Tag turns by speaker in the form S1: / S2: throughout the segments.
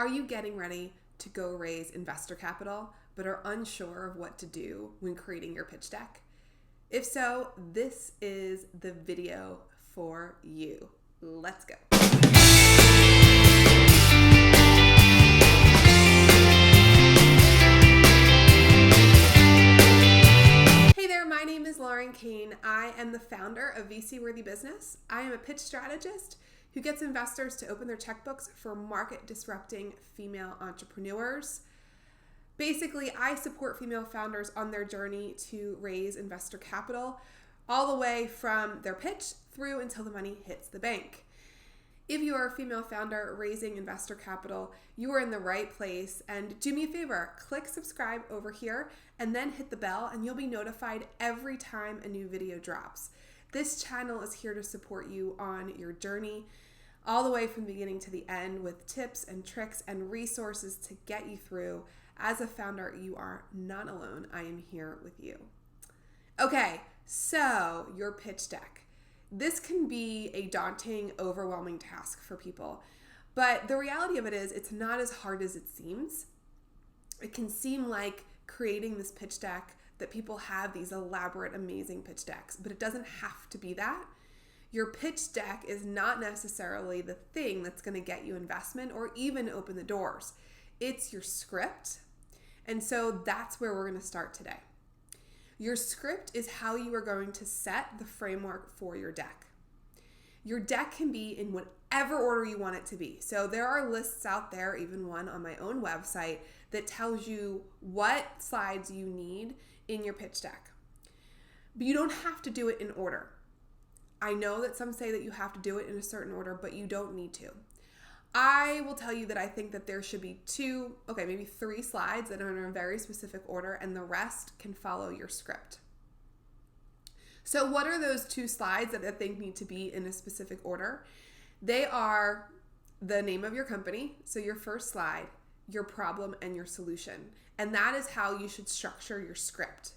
S1: Are you getting ready to go raise investor capital, but are unsure of what to do when creating your pitch deck? If so, this is the video for you. Let's go. Hey there, my name is Lauren Kane. I am the founder of VC Worthy Business. I am a pitch strategist who gets investors to open their checkbooks for market disrupting female entrepreneurs. Basically, I support female founders on their journey to raise investor capital, all the way from their pitch through until the money hits the bank. If you are a female founder raising investor capital, you are in the right place. And do me a favor, click subscribe over here and then hit the bell and you'll be notified every time a new video drops. This channel is here to support you on your journey all the way from the beginning to the end with tips and tricks and resources to get you through. As a founder, you are not alone. I am here with you. Okay, so your pitch deck. This can be a daunting, overwhelming task for people, but the reality of it is it's not as hard as it seems. It can seem like creating this pitch deck that people have these elaborate, amazing pitch decks, but it doesn't have to be that. Your pitch deck is not necessarily the thing that's going to get you investment or even open the doors. It's your script. And so that's where we're going to start today. Your script is how you are going to set the framework for your deck. Your deck can be in whatever order you want it to be. So there are lists out there, even one on my own website, that tells you what slides you need in your pitch deck. But you don't have to do it in order. I know that some say that you have to do it in a certain order, but you don't need to. I will tell you that I think that there should be maybe 3 slides that are in a very specific order, and the rest can follow your script. So what are those 2 slides that I think need to be in a specific order? They are the name of your company, so your first slide, your problem, and your solution. And that is how you should structure your script.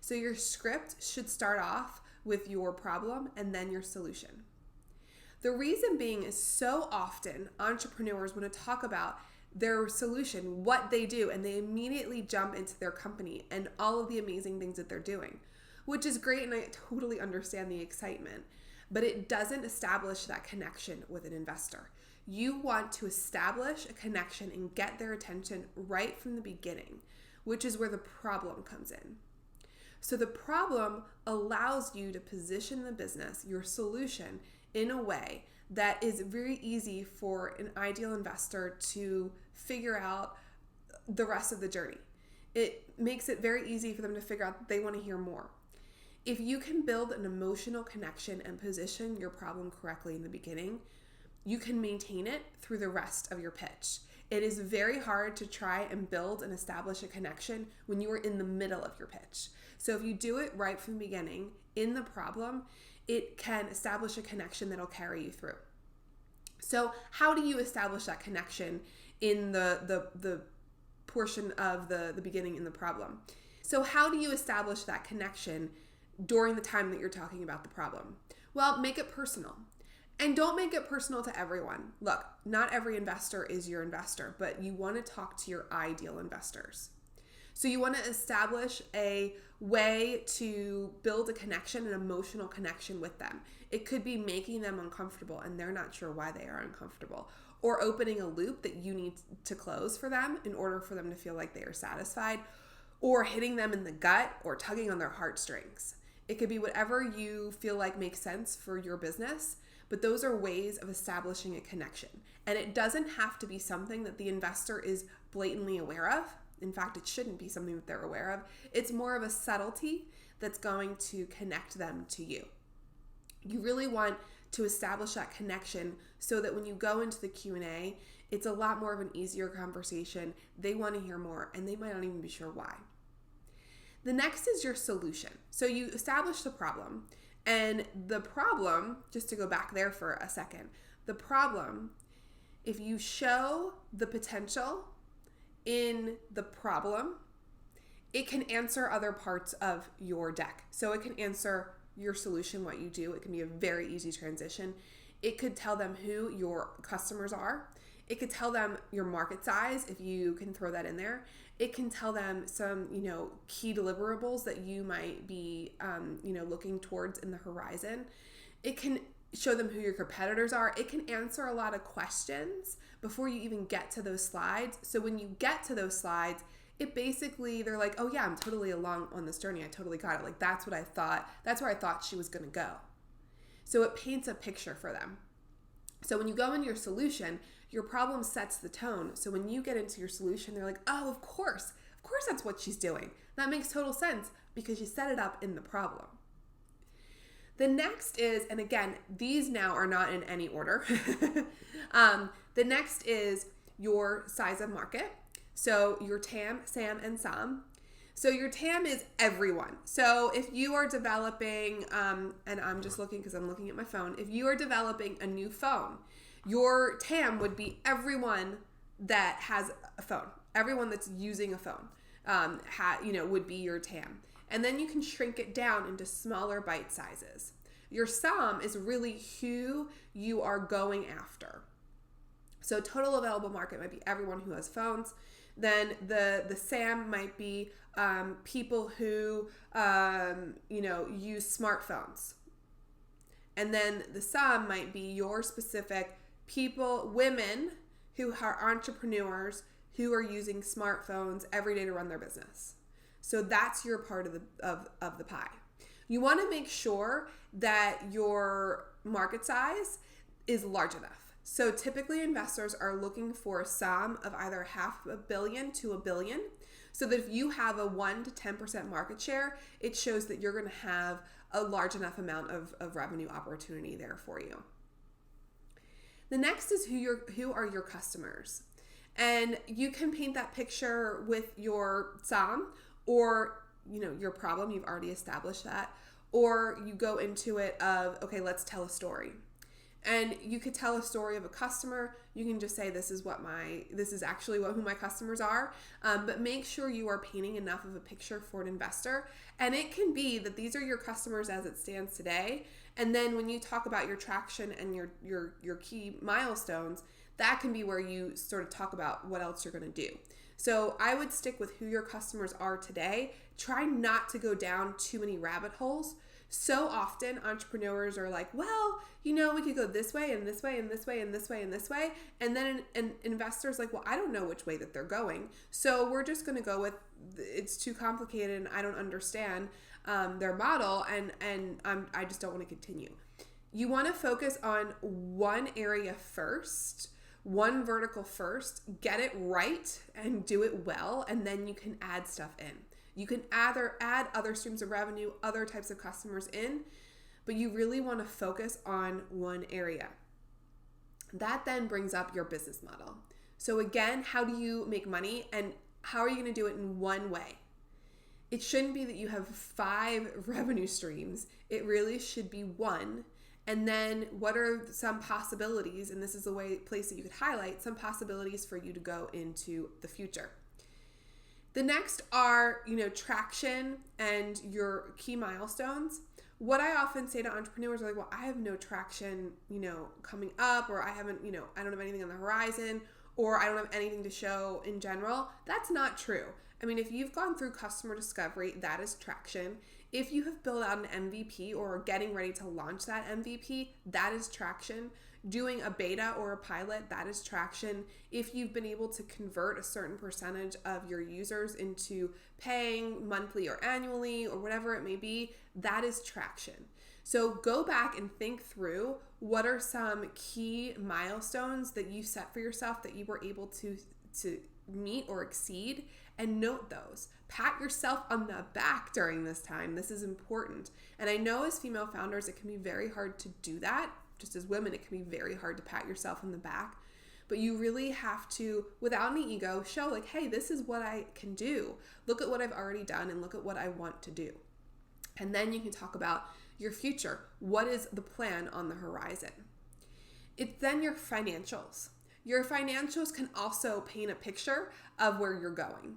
S1: So your script should start off with your problem and then your solution. The reason being is so often entrepreneurs want to talk about their solution, what they do, and they immediately jump into their company and all of the amazing things that they're doing, which is great, and I totally understand the excitement, but it doesn't establish that connection with an investor. You want to establish a connection and get their attention right from the beginning, which is where the problem comes in. So the problem allows you to position the business, your solution, in a way that is very easy for an ideal investor to figure out the rest of the journey. It makes it very easy for them to figure out that they want to hear more. If you can build an emotional connection and position your problem correctly in the beginning, you can maintain it through the rest of your pitch. It is very hard to try and build and establish a connection when you are in the middle of your pitch. So if you do it right from the beginning in the problem, it can establish a connection that'll carry you through. So how do you establish that connection in the portion of the beginning in the problem? So how do you establish that connection during the time that you're talking about the problem? Well, make it personal. And don't make it personal to everyone. Look, not every investor is your investor, but you want to talk to your ideal investors. So you want to establish a way to build a connection, an emotional connection with them. It could be making them uncomfortable and they're not sure why they are uncomfortable, or opening a loop that you need to close for them in order for them to feel like they are satisfied, or hitting them in the gut or tugging on their heartstrings. It could be whatever you feel like makes sense for your business, but those are ways of establishing a connection. And it doesn't have to be something that the investor is blatantly aware of. In fact, it shouldn't be something that they're aware of. It's more of a subtlety that's going to connect them to you. You really want to establish that connection so that when you go into the Q&A, it's a lot more of an easier conversation. They want to hear more, and they might not even be sure why. The next is your solution. So you establish the problem, and the problem, just to go back there for a second, the problem, if you show the potential in the problem, it can answer other parts of your deck. So it can answer your solution, what you do. It can be a very easy transition. It could tell them who your customers are. It could tell them your market size, if you can throw that in there. It can tell them some, key deliverables that you might be, looking towards in the horizon. It can show them who your competitors are. It can answer a lot of questions before you even get to those slides. So when you get to those slides, it basically, they're like, oh yeah, I'm totally along on this journey. I totally got it. Like, that's what I thought. That's where I thought she was going to go. So it paints a picture for them. So when you go into your solution, your problem sets the tone. So when you get into your solution, they're like, oh, of course that's what she's doing. That makes total sense because you set it up in the problem. The next is, and again, these now are not in any order. The next is your size of market. So your TAM, SAM, and SOM. So your TAM is everyone. So if you are developing, and I'm just looking because I'm looking at my phone, if you are developing a new phone, your TAM would be everyone that has a phone. Everyone that's using a phone would be your TAM. And then you can shrink it down into smaller bite sizes. Your SOM is really who you are going after. So total available market might be everyone who has phones. Then the SAM might be people who use smartphones. And then the SOM might be your specific people, women who are entrepreneurs who are using smartphones every day to run their business. So that's your part of the pie. You want to make sure that your market size is large enough. So typically investors are looking for a SOM of either $500 million to $1 billion. So that if you have a 1 to 10% market share, it shows that you're going to have a large enough amount of revenue opportunity there for you. The next is who are your customers. And you can paint that picture with your SOM or your problem. You've already established that. Or you go into it of, okay, let's tell a story. And you could tell a story of a customer. You can just say, this is actually who my customers are. But make sure you are painting enough of a picture for an investor. And it can be that these are your customers as it stands today. And then when you talk about your traction and your key milestones, that can be where you sort of talk about what else you're going to do. So I would stick with who your customers are today. Try not to go down too many rabbit holes. So often entrepreneurs are like, well, we could go this way and this way and this way and this way and this way. And then an investor's like, well, I don't know which way that they're going. So we're just going to go with, it's too complicated and I don't understand their model and I just don't want to continue. You want to focus on one area first, one vertical first, get it right and do it well, and then you can add stuff in. You can add other streams of revenue, other types of customers in, but you really want to focus on one area. That then brings up your business model. So again, how do you make money and how are you going to do it in one way? It shouldn't be that you have 5 revenue streams. It really should be one. And then what are some possibilities, and this is a place that you could highlight some possibilities for you to go into the future. The next are, traction and your key milestones. What I often say to entrepreneurs are like, well, I have no traction, coming up, or I haven't, I don't have anything on the horizon, or I don't have anything to show in general. That's not true. I mean, if you've gone through customer discovery, that is traction. If you have built out an MVP or are getting ready to launch that MVP, that is traction. Doing a beta or a pilot, that is traction. If you've been able to convert a certain percentage of your users into paying monthly or annually or whatever it may be, that is traction. So go back and think through what are some key milestones that you set for yourself that you were able to meet or exceed, and note those. Pat yourself on the back during this time. This is important. And I know as female founders, it can be very hard to do that. Just as women, it can be very hard to pat yourself on the back. But you really have to, without any ego, show like, hey, this is what I can do. Look at what I've already done and look at what I want to do. And then you can talk about your future. What is the plan on the horizon? It's then your financials. Your financials can also paint a picture of where you're going.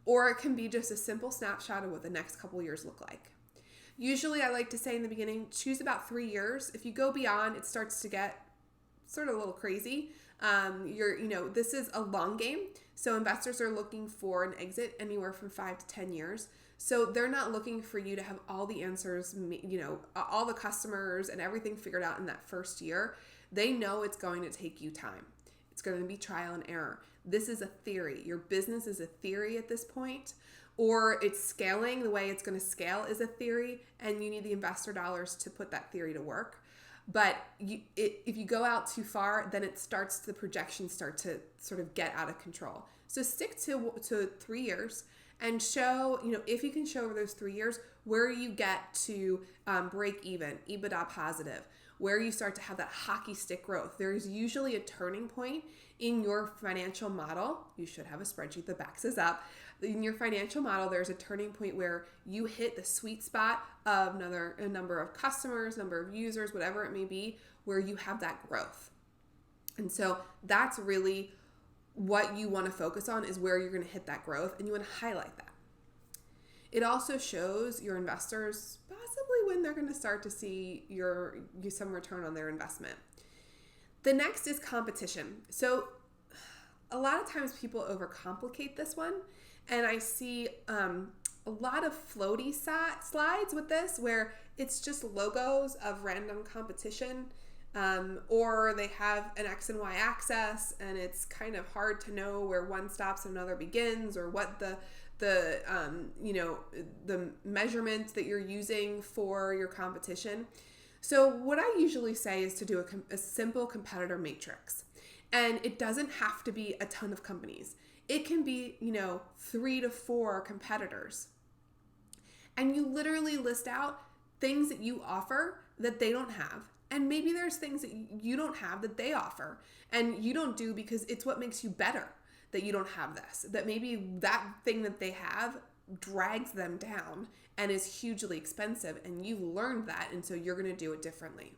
S1: Or it can be just a simple snapshot of what the next couple of years look like. Usually I like to say in the beginning, choose about 3 years. If you go beyond, it starts to get sort of a little crazy. This is a long game. So investors are looking for an exit anywhere from 5 to 10 years. So they're not looking for you to have all the answers, all the customers and everything figured out in that first year. They know it's going to take you time. It's going to be trial and error. This is a theory. Your business is a theory at this point, or it's scaling. The way it's going to scale is a theory, and you need the investor dollars to put that theory to work. But if you go out too far, then the projections start to sort of get out of control. So stick to 3 years and show, if you can show over those 3 years where you get to break even, EBITDA positive, where you start to have that hockey stick growth. There's usually a turning point in your financial model. You should have a spreadsheet that backs this up. In your financial model, there's a turning point where you hit the sweet spot of a number of customers, number of users, whatever it may be, where you have that growth. And so that's really what you want to focus on, is where you're going to hit that growth, and you want to highlight that. It also shows your investors possibly when they're going to start to see some return on their investment. The next is competition. So a lot of times people overcomplicate this one, and I see a lot of floaty slides with this where it's just logos of random competition, or they have an X and Y axis, and it's kind of hard to know where one stops and another begins, or what the measurement that you're using for your competition. So what I usually say is to do a simple competitor matrix. And it doesn't have to be a ton of companies. It can be, 3 to 4 competitors. And you literally list out things that you offer that they don't have. And maybe there's things that you don't have that they offer and you don't do because it's what makes you better that you don't have this. That maybe that thing that they have drags them down and is hugely expensive, and you've learned that, and so you're going to do it differently.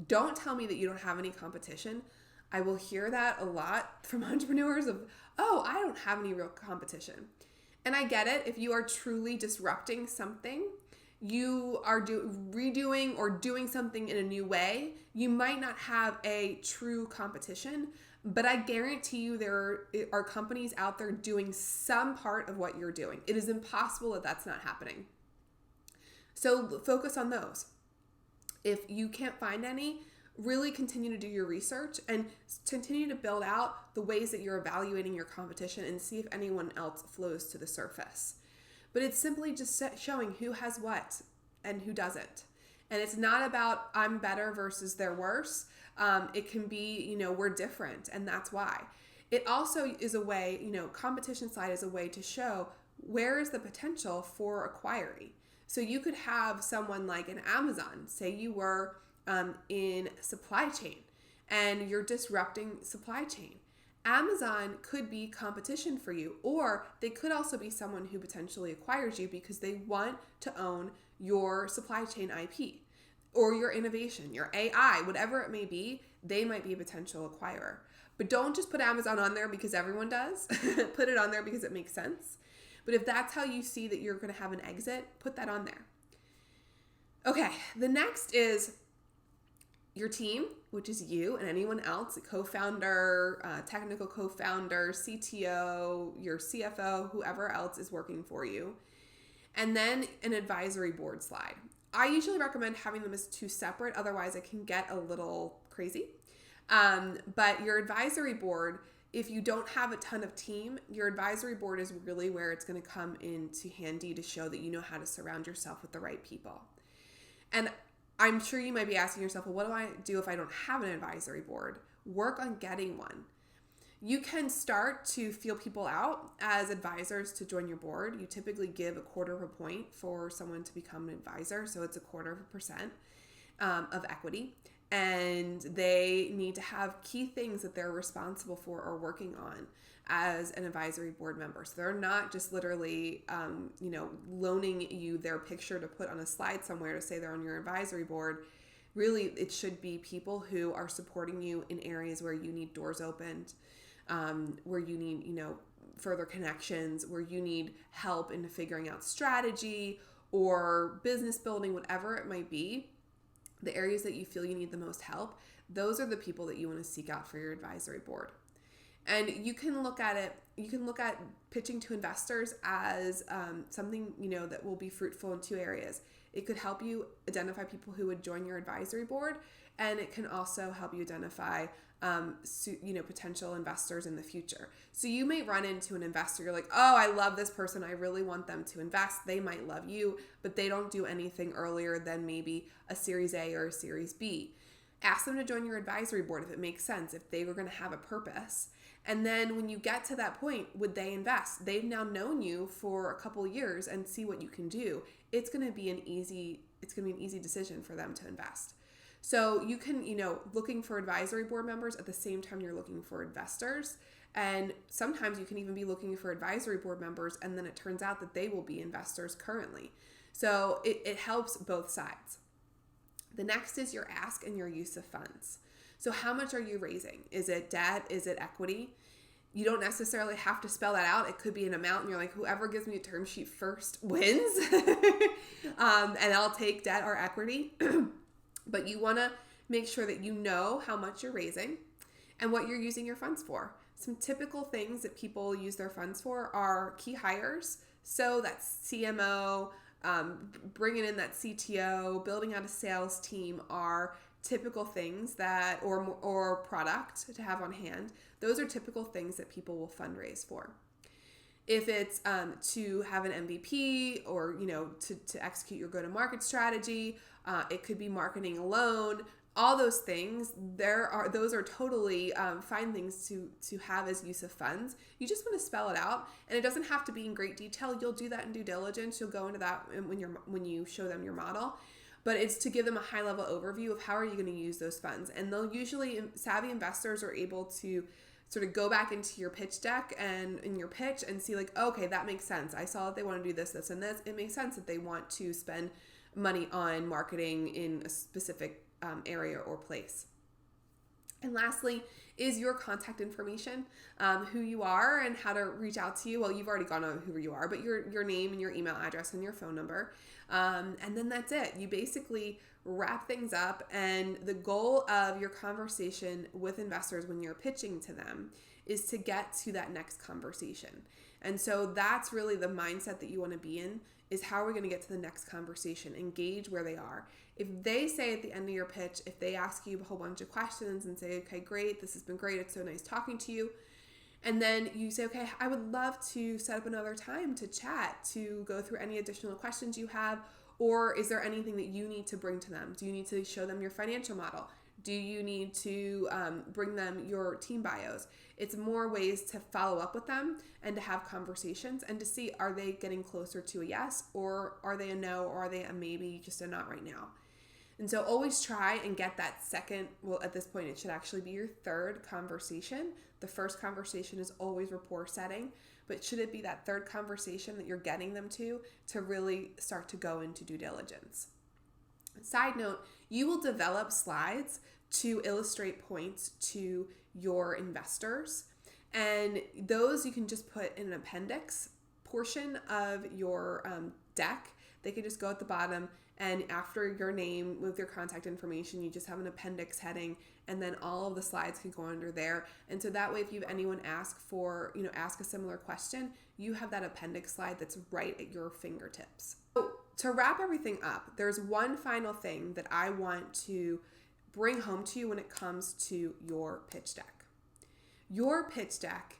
S1: Don't tell me that you don't have any competition. I will hear that a lot from entrepreneurs of, oh, I don't have any real competition. And I get it. If you are truly disrupting something, you are redoing or doing something in a new way, you might not have a true competition, but I guarantee you there are companies out there doing some part of what you're doing. It is impossible that that's not happening. So focus on those. If you can't find any, really continue to do your research and continue to build out the ways that you're evaluating your competition and see if anyone else flows to the surface. But it's simply just showing who has what and who doesn't. And it's not about I'm better versus they're worse. It can be, we're different, and that's why. It also is a way, competition slide is a way to show where is the potential for acquiring. So you could have someone like an Amazon, say you were in supply chain and you're disrupting supply chain. Amazon could be competition for you, or they could also be someone who potentially acquires you because they want to own your supply chain IP or your innovation, your AI, whatever it may be. They might be a potential acquirer. But don't just put Amazon on there because everyone does. Put it on there because it makes sense. But if that's how you see that you're going to have an exit, put that on there. Okay, the next is your team, which is you and anyone else, a co-founder, technical co-founder, CTO, your CFO, whoever else is working for you. And then an advisory board slide. I usually recommend having them as 2 separate, otherwise it can get a little crazy. But your advisory board, if you don't have a ton of team, your advisory board is really where it's going to come into handy to show that you know how to surround yourself with the right people. And I'm sure you might be asking yourself, well, what do I do if I don't have an advisory board? Work on getting one. You can start to feel people out as advisors to join your board. You typically give 1/4 point for someone to become an advisor. So it's 1/4% of equity. And they need to have key things that they're responsible for or working on as an advisory board member. So they're not just literally, loaning you their picture to put on a slide somewhere to say they're on your advisory board. Really, it should be people who are supporting you in areas where you need doors opened, where you need, further connections, where you need help in figuring out strategy or business building, whatever it might be. The areas that you feel you need the most help, those are the people that you want to seek out for your advisory board. And you can look at pitching to investors as something, that will be fruitful in two areas. It could help you identify people who would join your advisory board, and it can also help you identify potential investors in the future. So you may run into an investor, you're like, oh, I love this person, I really want them to invest. They might love you, but they don't do anything earlier than maybe a Series A or a Series B. Ask them to join your advisory board if it makes sense, if they were going to have a purpose. And then when you get to that point, would they invest? They've now known you for a couple of years and see what you can do. It's going to be an easy decision for them to invest. So you can, looking for advisory board members at the same time you're looking for investors. And sometimes you can even be looking for advisory board members, and then it turns out that they will be investors currently. So it helps both sides. The next is your ask and your use of funds. So how much are you raising? Is it debt? Is it equity? You don't necessarily have to spell that out. It could be an amount, and you're like, whoever gives me a term sheet first wins. And I'll take debt or equity. But you want to make sure that you know how much you're raising and what you're using your funds for. Some typical things that people use their funds for are key hires. So that's CMO, bringing in that CTO, building out a sales team are typical things that, or product to have on hand. Those are typical things that people will fundraise for. If it's to have an MVP or, to execute your go-to-market strategy, it could be marketing alone. All those things, those are totally fine things to have as use of funds. You just want to spell it out, and it doesn't have to be in great detail. You'll do that in due diligence. You'll go into that when you show them your model. But it's to give them a high-level overview of how are you going to use those funds. And they'll usually, savvy investors are able to sort of go back into your pitch deck and in your pitch and see like, okay, that makes sense. I saw that they want to do this, this, and this. It makes sense that they want to spend money on marketing in a specific area or place. And lastly is your contact information, who you are and how to reach out to you. Well, you've already gone over who you are, but your name and your email address and your phone number. And then that's it. You basically wrap things up, and the goal of your conversation with investors when you're pitching to them is to get to that next conversation. And so that's really the mindset that you want to be in, is how are we going to get to the next conversation? Engage where they are. If they say at the end of your pitch, if they ask you a whole bunch of questions and say, okay, great, this has been great, it's so nice talking to you. And then you say, okay, I would love to set up another time to chat, to go through any additional questions you have, or is there anything that you need to bring to them? Do you need to show them your financial model? Do you need to bring them your team bios? It's more ways to follow up with them and to have conversations and to see, are they getting closer to a yes, or are they a no, or are they a maybe, just a not right now? And so always try and get that second, well, at this point, it should actually be your third conversation. The first conversation is always rapport setting, but should it be that third conversation that you're getting them to really start to go into due diligence? Side note, you will develop slides to illustrate points to your investors, and those you can just put in an appendix portion of your deck. They can just go at the bottom, and after your name with your contact information, you just have an appendix heading, and then all of the slides can go under there. And so that way, if you have anyone ask a similar question, you have that appendix slide that's right at your fingertips. So to wrap everything up, there's one final thing that I want to bring home to you when it comes to your pitch deck. Your pitch deck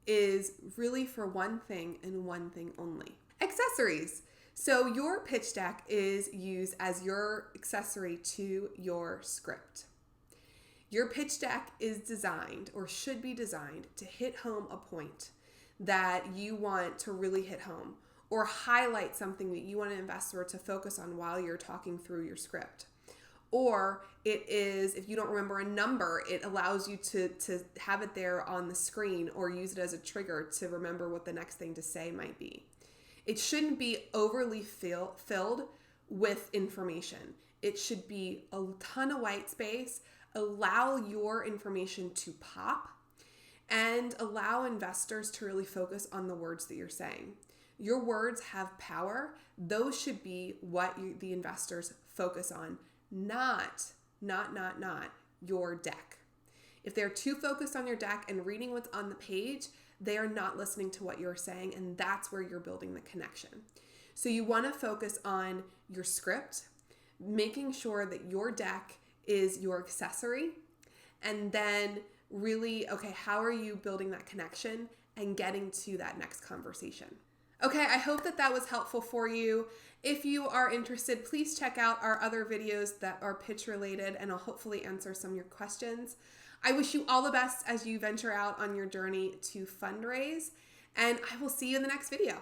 S1: is really for one thing and one thing only: accessories. So your pitch deck is used as your accessory to your script. Your pitch deck is designed, or should be designed, to hit home a point that you want to really hit home, or highlight something that you want an investor to focus on while you're talking through your script. Or it is, if you don't remember a number, it allows you to have it there on the screen, or use it as a trigger to remember what the next thing to say might be. It shouldn't be overly filled with information. It should be a ton of white space, allow your information to pop, and allow investors to really focus on the words that you're saying. Your words have power. Those should be what the investors focus on, not your deck. If they're too focused on your deck and reading what's on the page, they are not listening to what you're saying, and that's where you're building the connection. So you want to focus on your script, making sure that your deck is your accessory, and then really, okay, how are you building that connection and getting to that next conversation? Okay, I hope that was helpful for you. If you are interested, please check out our other videos that are pitch related, and I'll hopefully answer some of your questions. I wish you all the best as you venture out on your journey to fundraise, and I will see you in the next video.